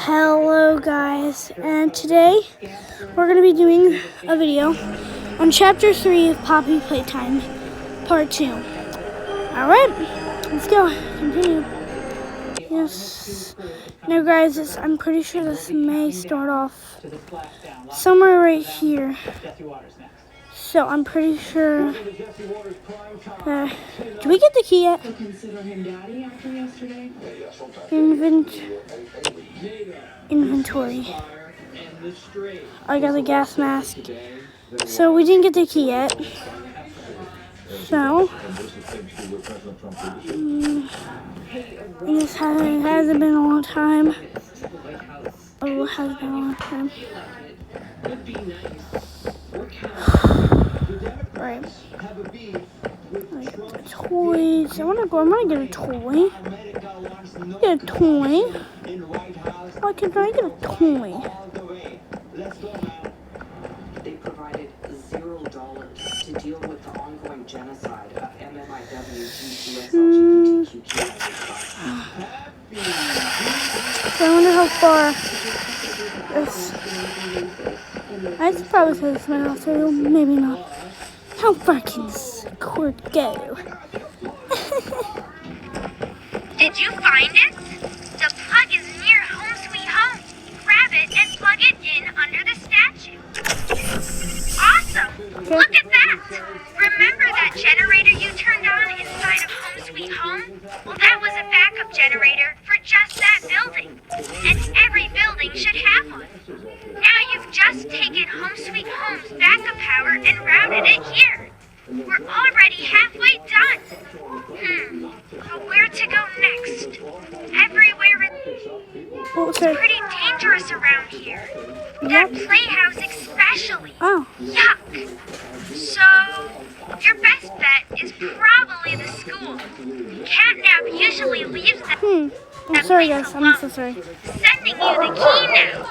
Hello guys, and today we're going to be doing a video on Chapter 3 of Poppy Playtime, Part 2. Alright, let's go, continue. Yes, now guys, I'm pretty sure this may start off somewhere right here. So I'm pretty sure that, did we get the key yet? Inventory. I got the gas mask. So we didn't get the key yet. So this hasn't been a long time. Oh, it has been a long time. Right. The toys. I'm gonna get a toy. Get a toy. Why can't I get a toy? They provided $0 to deal with the ongoing genocide of MMIW-GCS-LGBTQ. So I wonder how far this. I should probably say this might also, maybe not. How far can this cord go? Did you find it? The plug is near Home Sweet Home. Grab it and plug it in under the statue. Awesome! Look at that! Remember that generator you turned on inside of Home Sweet Home? Well, that was a backup generator for just that building. And every building should have one. Now you've just taken Home Sweet Home's backup power and routed it here. We're already halfway done. But where to go next? Everywhere it's pretty dangerous around here. That playhouse especially. Oh. Yuck. So, your best bet is probably the school. Catnap usually leaves them. I'm sorry guys, I'm so sorry. Sending you the key now.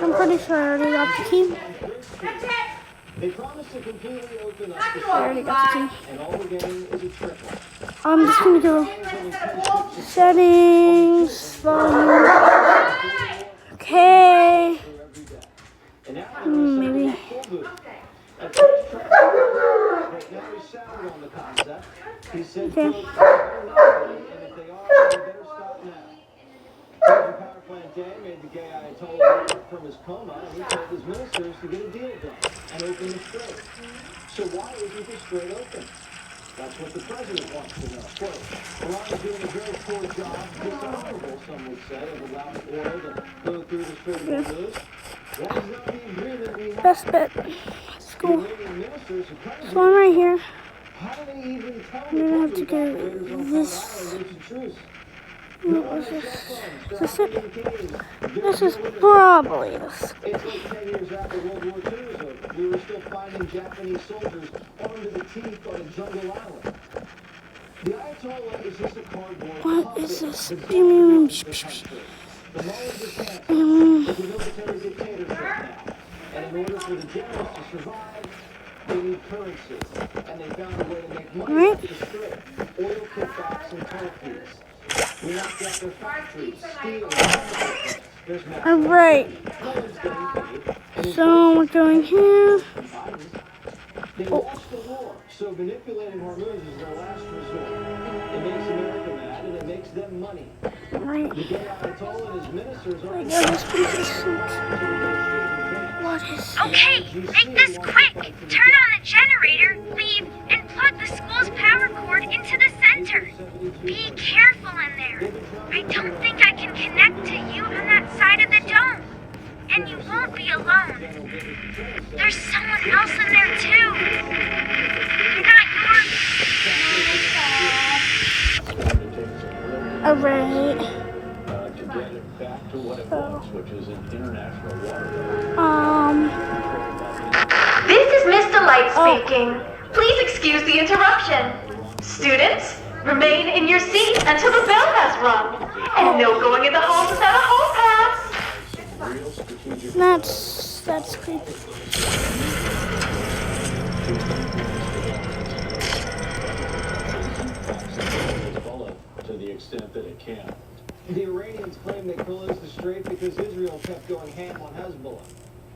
I'm pretty sure I already got the key. I already got the key. I'm just gonna go settings, volume. Okay. Maybe. Okay. Power plant day made the gay Ayatollah from his coma, and he told his ministers to get a deal done and open the strait. So why isn't the strait open? That's what the president wants to know. Quote, Iran is doing a very poor job, dishonorable, some would say, of allowing oil to go through the Strait of Hormuz. What is not the agreement we have? Best bet. Let's go. So I'm right here. How do they even tell I'm gonna have to go this. What was this? Is this it? This is probably this. It's like 10 years after World War II was over. We were still finding Japanese soldiers armed to the teeth on a jungle island. The Ayatollah is just a cardboard. What is this? The Mali is a cancer. It's a military dictatorship now. And in order for the generals to survive, they need currency. And they found a way to make money off the strip. Oil kickbacks and toll fees. We knocked out their factories, steel, Alright. So we're going here. They lost the war, so manipulating Hormuz is their last resort. It makes America mad and it makes them money. Right. The gay Ayatollah and his ministers are What is Okay, make this quick. Turn on the generator, leave, and plug the school's power cord into the center. Be careful in there. I don't think I can connect to you on that side of the dome. And you won't be alone. There's someone else in there too. Not yours. Alright. to get it back to what it was, which is an international water. This is Mr. Light speaking. Please excuse the interruption. Students, remain in your seats until the bell has rung. And no going in the hall without a hall pass. That's creepy. To the extent that it can. The Iranians claim they closed the strait because Israel kept going ham on Hezbollah.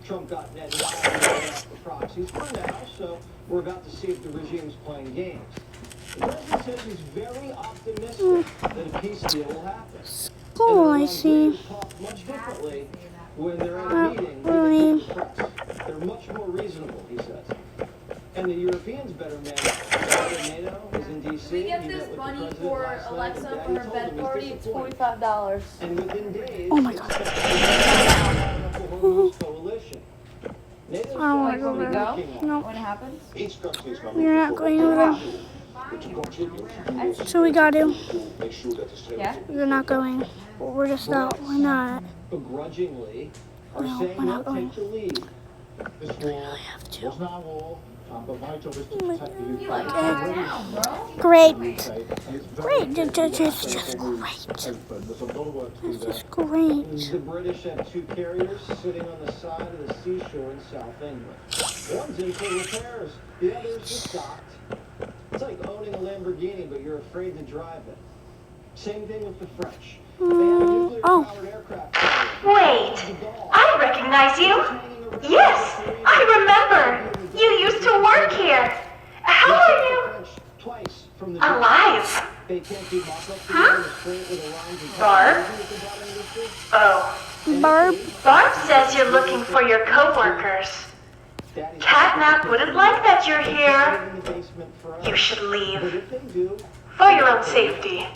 Trump got Netanyahu off the proxies for now, so we're about to see if the regime's playing games. The president says he's very optimistic that a peace deal will happen. Oh, I see. Talk much differently when they're at a Not meeting really. with the press. They're much more reasonable, he says. And the Europeans better manage. NATO is in D.C. We get He met this with the bunny president for last night, Alexa and for her Daddy told bed him he's party. It's disappointed. $45. And within days, Oh my God. coalition. NATO's I don't wanna Can we go go? there. No, When it happens? Each country is we're not going over there. to contribute So we got to. to make sure that the strait Yeah? We're not going. We're just not. We're not. begrudgingly are No, saying we're not they'll going. take the lead. This war Have to. was not a war, but my job is to Oh my protect the You like UK. that down, bro? Great. And it's Great. very It's just important great. to open. There's a lot of work to do It's there. just great. The British have two carriers sitting on the side of the seashore in South England. One's in for repairs, the other's just docked. It's like owning a Lamborghini, but you're afraid to drive it. Same thing with the French. They have a nuclear-powered aircraft carrier. Wait, I recognize you. Yes, I remember. You used to work here. How are you Twice from the alive? They can't do mock-ups together in the strait with Iran's and Barb? at the bottom of the ship. Oh, Barb. Barb says you're looking for your coworkers. Daddy's Catnap wouldn't like that you're here. in the basement forever. You should But leave if they do, for your own safety.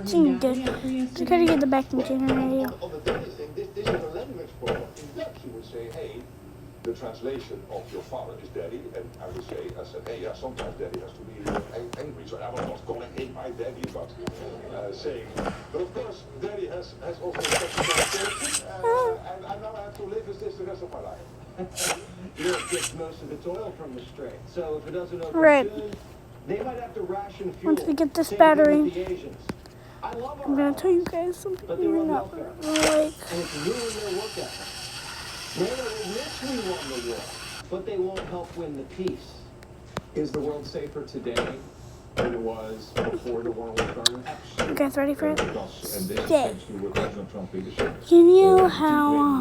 Seemed good. Just gotta get the vacuum cleaner ready. On the Danish thing, this is a language problem. In Dutch, you would say, hey, the translation of your father is daddy, and I would say, hey, yeah, sometimes daddy has to be angry. So I was not calling him my daddy, but saying, but of course, daddy has also a special translation, and I now have to live with this the rest of my life. Europe gets most of its oil from the strait. So if it doesn't open Right. soon, they might have to ration fuel. Once we get this Same thing battery. with the Asians. I love I'm our gonna tell you allies, guys something but they're you're on not welfare. gonna like. And it's ruining their work ethic. NATO admits we won the war, but they won't help win the peace. Is the world safer today than it was before the war was started? You guys ready for it? And this Okay. essentially with President Trump leadership. You knew how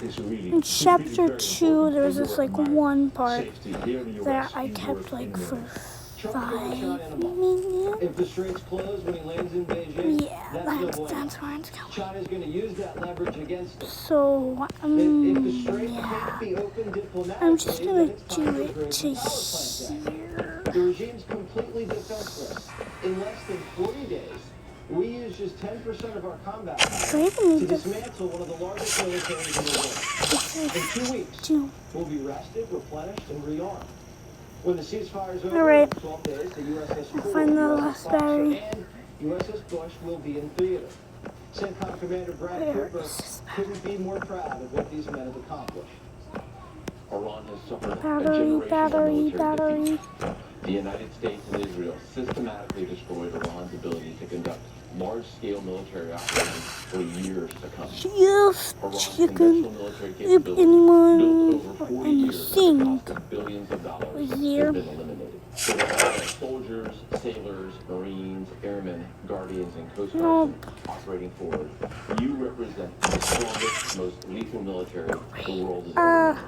It's really in chapter 2 there was this like one part that I kept like for Trump is a 5 shot animal. minutes. If the strait's closed when he lands in Beijing, Yeah, that's no that's bueno. where it's going. China's going to use that leverage against us. So If the strait yeah, can't be opened diplomatically, I'm just then gonna it's time do to it create to a power plant there. here. The regime's completely defenseless. In less than 40 days, we use just 10% of our combat power So you can to need this. dismantle one of the largest militaries in the world. In 2 weeks, Two. we'll be rested, replenished, and rearmed. When the ceasefire is over All right. in 12 days, the USS Ford, find the USS last Boxer, battery. and USS Bush will be in theater. CENTCOM Commander Brad Where Cooper is this couldn't be more proud of what these men have accomplished. Iran has suffered a Battery, generational battery, military battery. defeat. The United States and Israel systematically destroyed Iran's ability to conduct large-scale military operations for years to come. Yes, Iran's chicken. conventional military If capability, anyone built over or 40 years at a anything cost of billions of dollars, was has here. been eliminated. It has soldiers, sailors, marines, airmen, guardians, and coast guardsmen operating forward. You represent the strongest, most lethal military the world has ever known.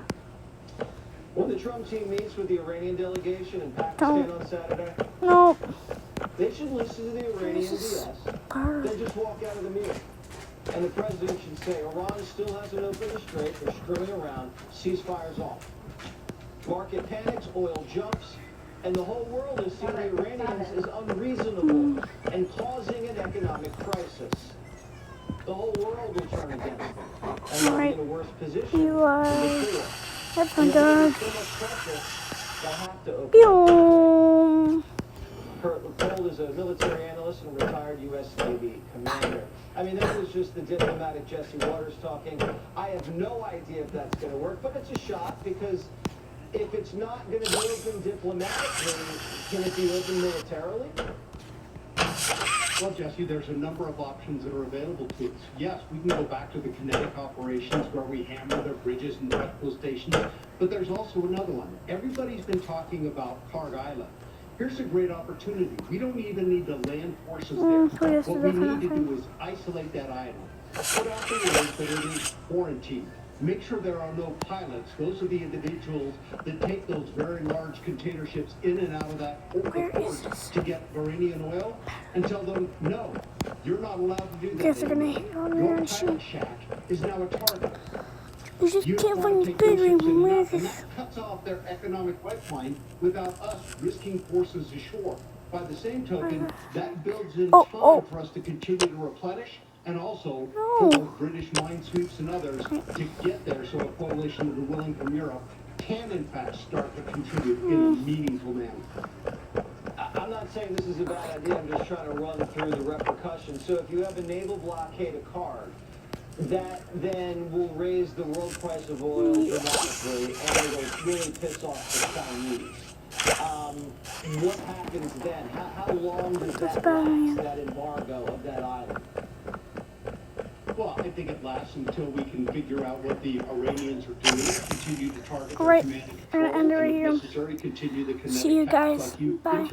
When the Trump team meets with the Iranian delegation in Pakistan Don't. on Saturday, No. they should listen to the Iranian BS, Barb. then just walk out of the meeting. And the president should say, Iran still hasn't opened the strait, they're screwing around, ceasefire's off. Market panics, oil jumps, and the whole world is seeing the Iranians as unreasonable and causing an economic crisis. The whole world will turn against them, and they'll be in a worse position You than are. before. That's my There's dog. so much pressure, they'll have to open. Pew. Kurt LaPole is a military analyst and retired U.S. Navy commander. I mean, that was just the diplomatic Jesse Waters talking. I have no idea if that's going to work, but it's a shot because if it's not going to be open diplomatically, can it be open militarily? Well, Jesse, there's a number of options that are available to us. Yes, we can go back to the kinetic operations where we hammer their bridges and petrol stations, but there's also another one. Everybody's been talking about Kharg Island. Here's a great opportunity. We don't even need the land forces so there. yes, What we definitely. need to do is isolate that island. Put out the word that it is quarantined. Make sure there are no pilots. Those are the individuals that take those very large container ships in and out of that Where port is this? to get Iranian oil, and tell them, no, you're not allowed to do that. Guess they're gonna anymore. hit on there Your and shoot. pilot shack is now a target. You just You can't don't wanna find take the big those ships in ring. and Where out, is and this? that cuts off their economic lifeline without us risking forces ashore. By the same token, that builds in time for us to continue to replenish, and also for those British minesweeps and others to get there, so a coalition of the willing from Europe can in fact start to contribute in a meaningful manner. I'm not saying this is a bad idea, I'm just trying to run through the repercussions. So if you have a naval blockade of card, that then will raise the world price of oil dramatically, and it'll really piss off the Chinese. What happens then? How long does that last, that embargo of that island? Well, I think it lasts until we can figure out what the Iranians are doing, continue to target All right, their command and I'm gonna control, end it right and here. if necessary, continue the kinetic See you attacks guys. like you Bye. intimated.